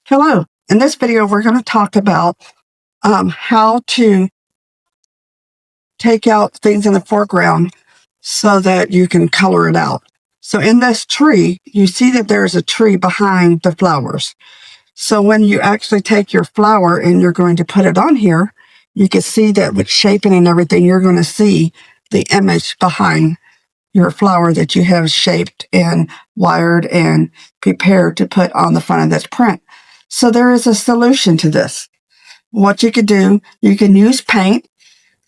Hello. In this video, we're going to talk about how to take out things in the foreground so that you can color it out. So in this tree, you see that there's a tree behind the flowers. So when you actually take your flower and you're going to put it on here, you can see that with shaping and everything, you're going to see the image behind your flower that you have shaped and wired and prepared to put on the front of this print. So there is a solution to this. What you could do, you can use paint,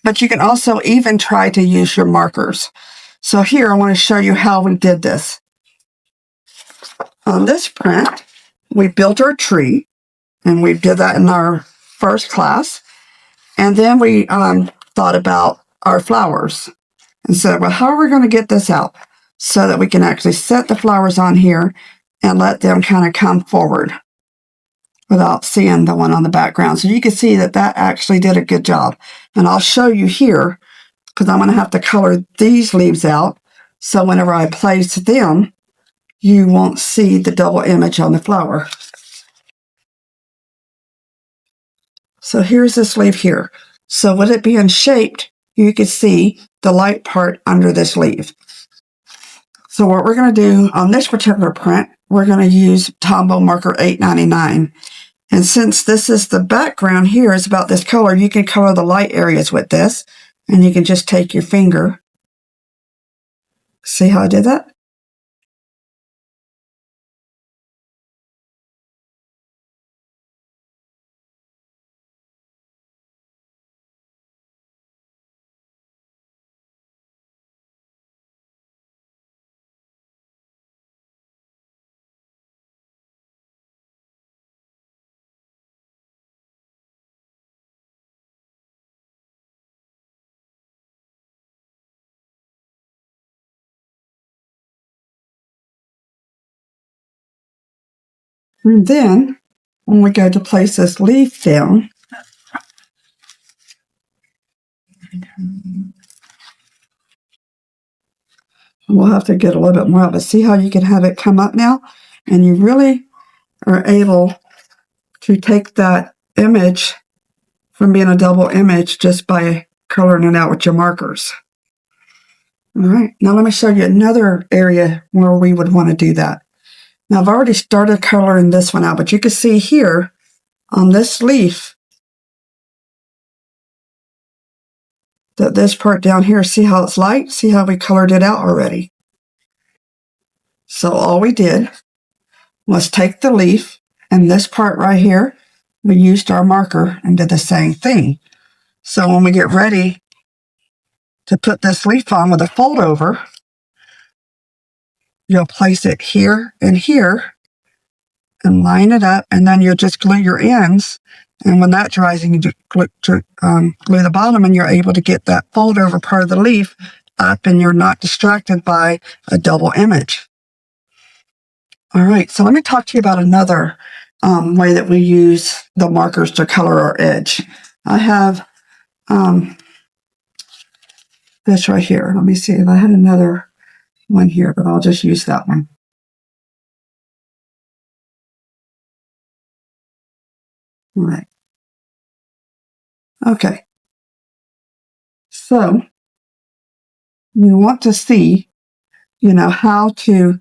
but you can also even try to use your markers. So here I want to show you how we did this. On this print, we built our tree, and we did that in our first class. And then we thought about our flowers and said, well, how are we going to get this out so that we can actually set the flowers on here and let them kind of come forward without seeing the one on the background. So you can see that that actually did a good job. And I'll show you here because I'm going to have to color these leaves out. So whenever I place them, you won't see the double image on the flower. So here's this leaf here. So with it being shaped, you can see the light part under this leaf. So what we're going to do on this particular print, we're going to use Tombow marker 899. And since this is the background here is about this color, you can color the light areas with this. And you can just take your finger. See how I did that? And then when we go to place this leaf down, we'll have to get a little bit more of it. See how you can have it come up now? And you really are able to take that image from being a double image just by coloring it out with your markers. All right, now let me show you another area where we would want to do that. Now I've already started coloring this one out, but you can see here on this leaf that this part down here, see how it's light? See how we colored it out already? So all we did was take the leaf and this part right here, we used our marker and did the same thing. So when we get ready to put this leaf on with a fold over, you'll place it here and here and line it up, and then you'll just glue your ends. And when that dries, you can glue the bottom, and you're able to get that fold over part of the leaf up, and you're not distracted by a double image. All right, so let me talk to you about another way that we use the markers to color our edge. I have this right here. Let me see if I had another one here, but I'll just use that one. All right. Okay. So you want to see, how to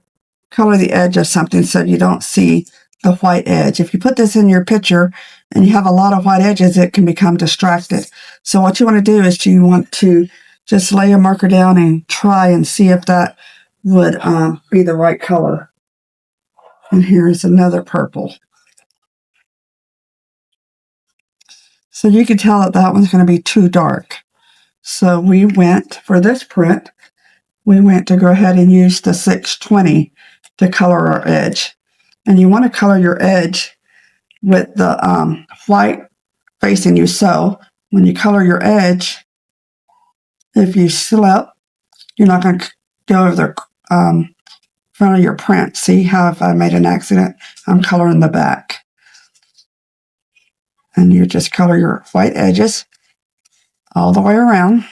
color the edge of something so you don't see the white edge. If you put this in your picture and you have a lot of white edges, it can become distracted. So what you want to do is you want to just lay a marker down and try and see if that would be the right color. And here's another purple. So you can tell that that one's going to be too dark. So we went, for this print, we went to go ahead and use the 620 to color our edge. And you want to color your edge with the white facing you. So when you color your edge, if you slip, you're not going to go over the front of your print. See how if I made an accident, I'm coloring the back. And you just color your white edges all the way around.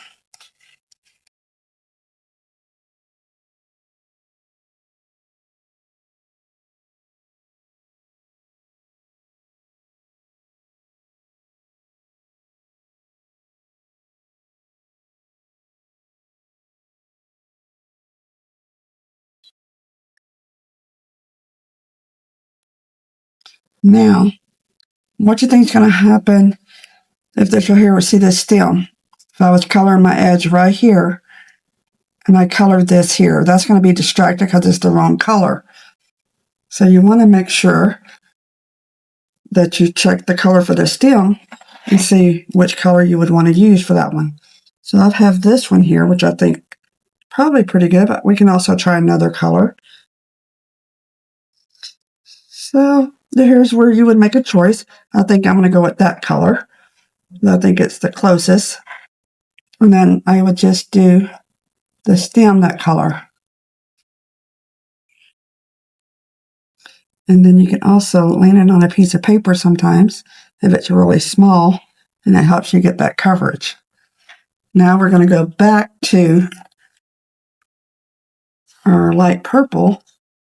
Now, what do you think is going to happen if this right here, we see this stem? If I was coloring my edge right here, and I colored this here, that's going to be distracted because it's the wrong color. So you want to make sure that you check the color for the stem and see which color you would want to use for that one. So I have this one here, which I think probably pretty good, but we can also try another color. So here's where you would make a choice. I think I'm going to go with that color. I think it's the closest. And then I would just do the stem that color. And then you can also lay it on a piece of paper sometimes if it's really small, and it helps you get that coverage. Now we're going to go back to our light purple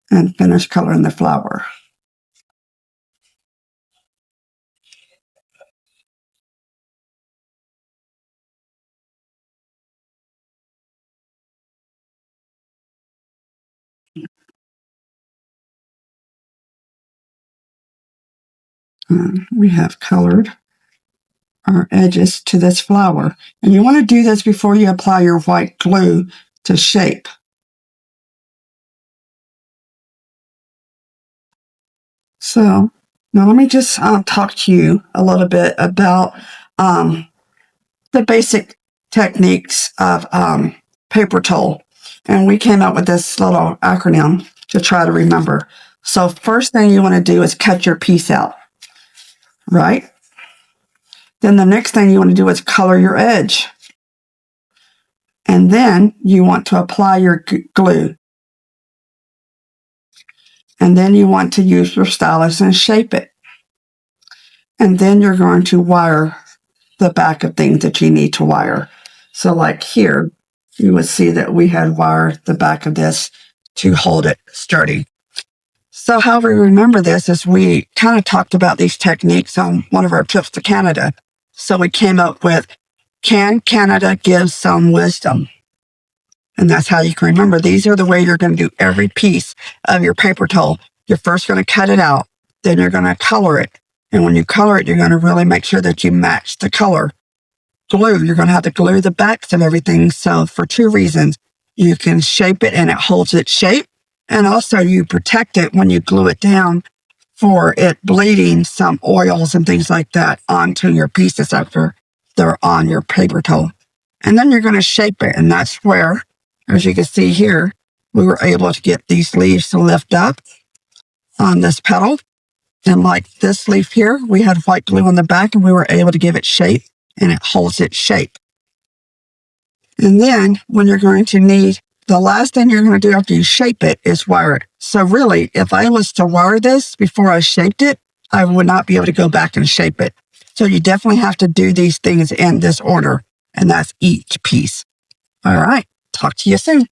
and finish coloring the flower. We have colored our edges to this flower. And you want to do this before you apply your white glue to shape. So now let me just talk to you a little bit about the basic techniques of Paper Tole. And we came up with this little acronym to try to remember. So first thing you want to do is cut your piece out, right? Then the next thing you want to do is color your edge. And then you want to apply your glue. And then you want to use your stylus and shape it. And then you're going to wire the back of things that you need to wire. So like here, you would see that we had wired the back of this to hold it sturdy. So how we remember this is we kind of talked about these techniques on one of our trips to Canada. So we came up with, can Canada give some wisdom? And that's how you can remember. These are the way you're going to do every piece of your Paper Tole. You're first going to cut it out. Then you're going to color it. And when you color it, you're going to really make sure that you match the color. Glue, you're going to have to glue the backs of everything. So for two reasons, you can shape it and it holds its shape. And also you protect it when you glue it down for it bleeding some oils and things like that onto your pieces after they're on your Paper Tole. And then you're going to shape it. And that's where, as you can see here, we were able to get these leaves to lift up on this petal. And like this leaf here, we had white glue on the back and we were able to give it shape, and it holds its shape. And then when you're going to need, the last thing you're going to do after you shape it is wire it. So really, if I was to wire this before I shaped it, I would not be able to go back and shape it. So you definitely have to do these things in this order, and that's each piece. All right, talk to you soon.